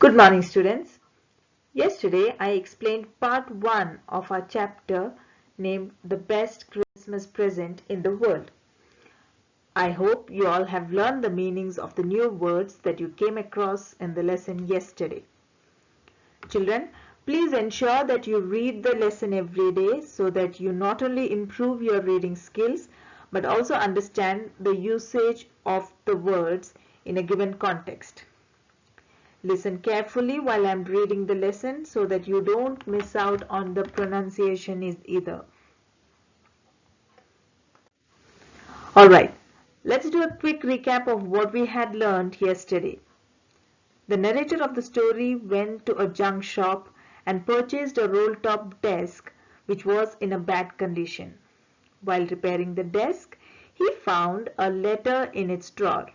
Good morning, students. Yesterday I explained part 1 of our chapter named The Best Christmas Present in the World. I hope you all have learned the meanings of the new words that you came across in the lesson yesterday. Children, please ensure that you read the lesson every day so that you not only improve your reading skills but also understand the usage of the words in a given context. Listen carefully while I'm reading the lesson so that you don't miss out on the pronunciation either. Alright, let's do a quick recap of what we had learned yesterday. The narrator of the story went to a junk shop and purchased a roll-top desk which was in a bad condition. While repairing the desk, he found a letter in its drawer.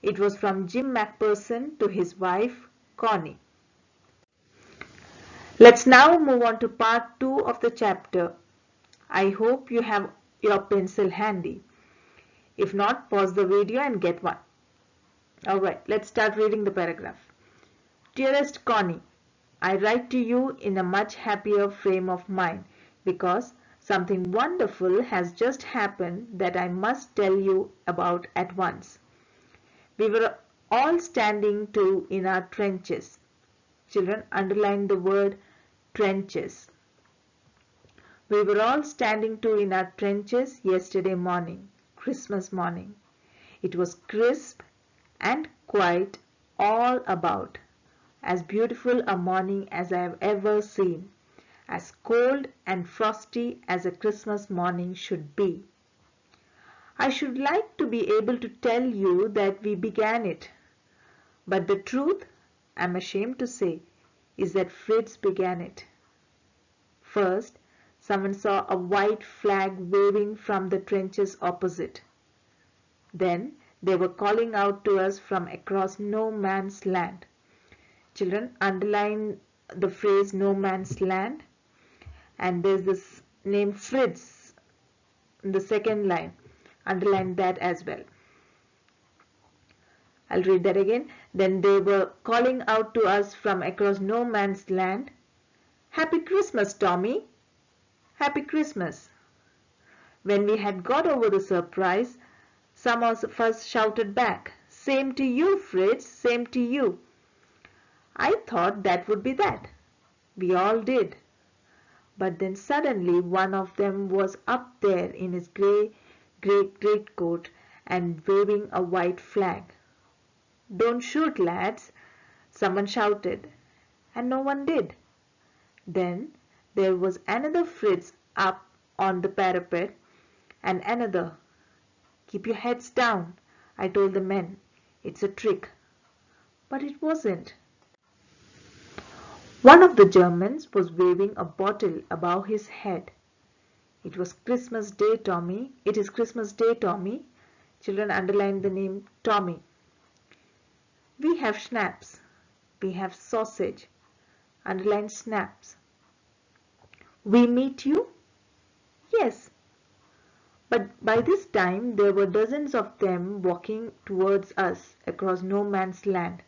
It was from Jim McPherson to his wife, Connie. Let's now move on to part 2 of the chapter. I hope you have your pencil handy. If not, pause the video and get one. Alright, let's start reading the paragraph. Dearest Connie, I write to you in a much happier frame of mind because something wonderful has just happened that I must tell you about at once. We were all standing to in our trenches. Children, underline the word trenches. We were all standing to in our trenches yesterday morning, Christmas morning. It was crisp and quiet all about, as beautiful a morning as I have ever seen, as cold and frosty as a Christmas morning should be. I should like to be able to tell you that we began it, but the truth, I'm ashamed to say, is that Fritz began it. First, someone saw a white flag waving from the trenches opposite. Then they were calling out to us from across no man's land. Children, underline the phrase no man's land, and there's this name Fritz in the second line. Underline that as well. I'll read that again. Then they were calling out to us from across no man's land. Happy Christmas, Tommy! Happy Christmas! When we had got over the surprise, some of us shouted back, Same to you, Fritz, same to you. I thought that would be that. We all did. But then suddenly one of them was up there in his grey greatcoat and waving a white flag. Don't shoot, lads, someone shouted, and no one did. Then there was another Fritz up on the parapet, and another. Keep your heads down, I told the men. It's a trick. But it wasn't. One of the Germans was waving a bottle above his head. It was Christmas Day, Tommy. It is Christmas Day, Tommy. Children, underline the name Tommy. We have schnapps. We have sausage. Underline snaps. We meet you? Yes. But by this time there were dozens of them walking towards us across no man's land.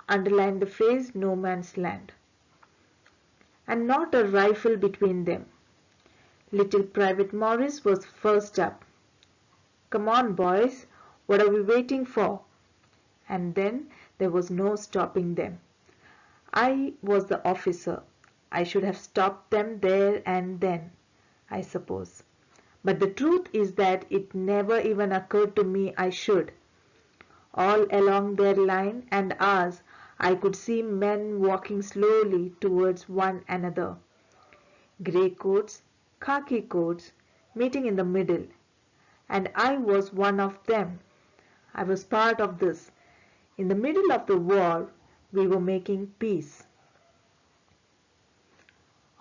Underline the phrase no man's land. And not a rifle between them. Little Private Morris was first up. Come on, boys, what are we waiting for? And then there was no stopping them. I was the officer. I should have stopped them there and then, I suppose. But the truth is that it never even occurred to me I should. All along their line and ours, I could see men walking slowly towards one another. Grey coats, khaki coats, meeting in the middle. And I was one of them. I was part of this. In the middle of the war, we were making peace.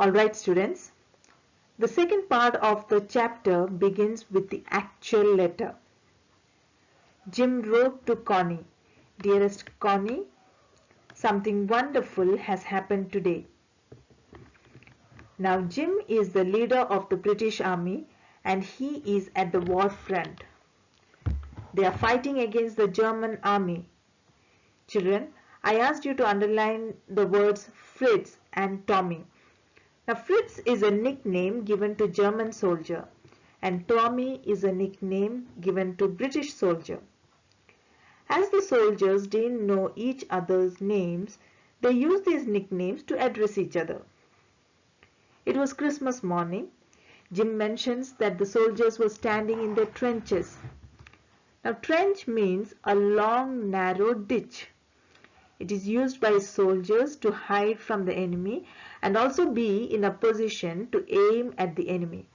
Alright, students. The second part of the chapter begins with the actual letter. Jim wrote to Connie, Dearest Connie, something wonderful has happened today. Now Jim is the leader of the British Army and he is at the war front. They are fighting against the German army. Children, I asked you to underline the words Fritz and Tommy. Now Fritz is a nickname given to German soldier and Tommy is a nickname given to British soldier. As the soldiers didn't know each other's names, they used these nicknames to address each other. It was Christmas morning. Jim mentions that the soldiers were standing in their trenches. Now trench means a long narrow ditch. It is used by soldiers to hide from the enemy and also be in a position to aim at the enemy.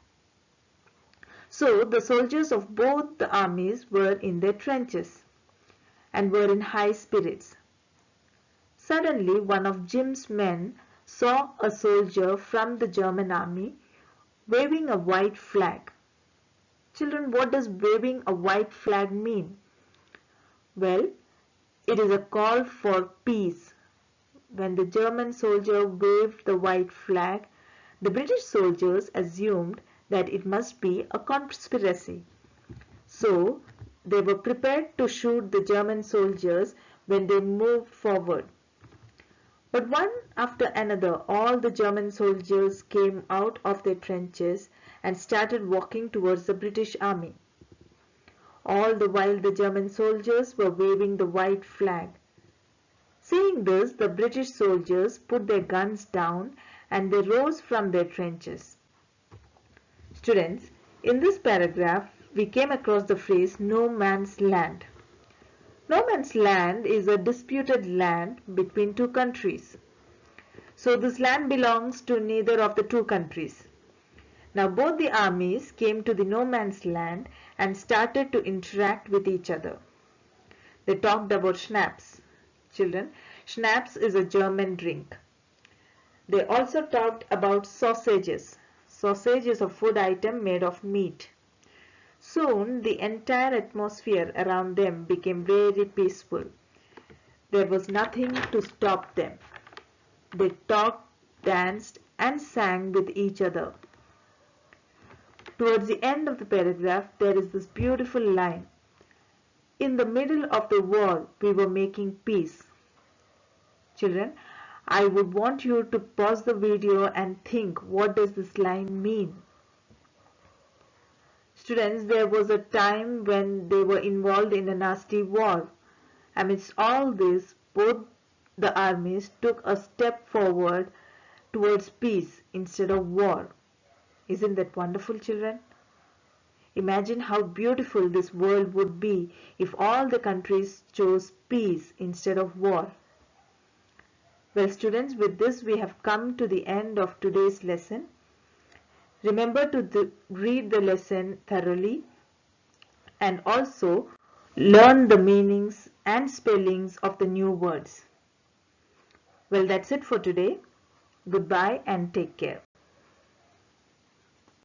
So the soldiers of both the armies were in their trenches and were in high spirits. Suddenly one of Jim's men saw a soldier from the German army waving a white flag. Children, what does waving a white flag mean? Well, it is a call for peace. When the German soldier waved the white flag, the British soldiers assumed that it must be a conspiracy. So, they were prepared to shoot the German soldiers when they moved forward. But one after another, all the German soldiers came out of their trenches and started walking towards the British army. All the while the German soldiers were waving the white flag. Seeing this, the British soldiers put their guns down and they rose from their trenches. Students, in this paragraph, we came across the phrase no man's land. No man's land is a disputed land between two countries. So this land belongs to neither of the two countries. Now both the armies came to the no man's land and started to interact with each other. They talked about schnapps. Children, schnapps is a German drink. They also talked about sausages. Sausage is a food item made of meat. Soon the entire atmosphere around them became very peaceful. There was nothing to stop them. They talked, danced, and sang with each other. Towards the end of the paragraph, there is this beautiful line. In the middle of the war, we were making peace. Children, I would want you to pause the video and think, what does this line mean? Students, there was a time when they were involved in a nasty war. Amidst all this, both the armies took a step forward towards peace instead of war. Isn't that wonderful, children? Imagine how beautiful this world would be if all the countries chose peace instead of war. Well, students, with this we have come to the end of today's lesson. Remember to read the lesson thoroughly and also learn the meanings and spellings of the new words. Well, that's it for today. Goodbye and take care.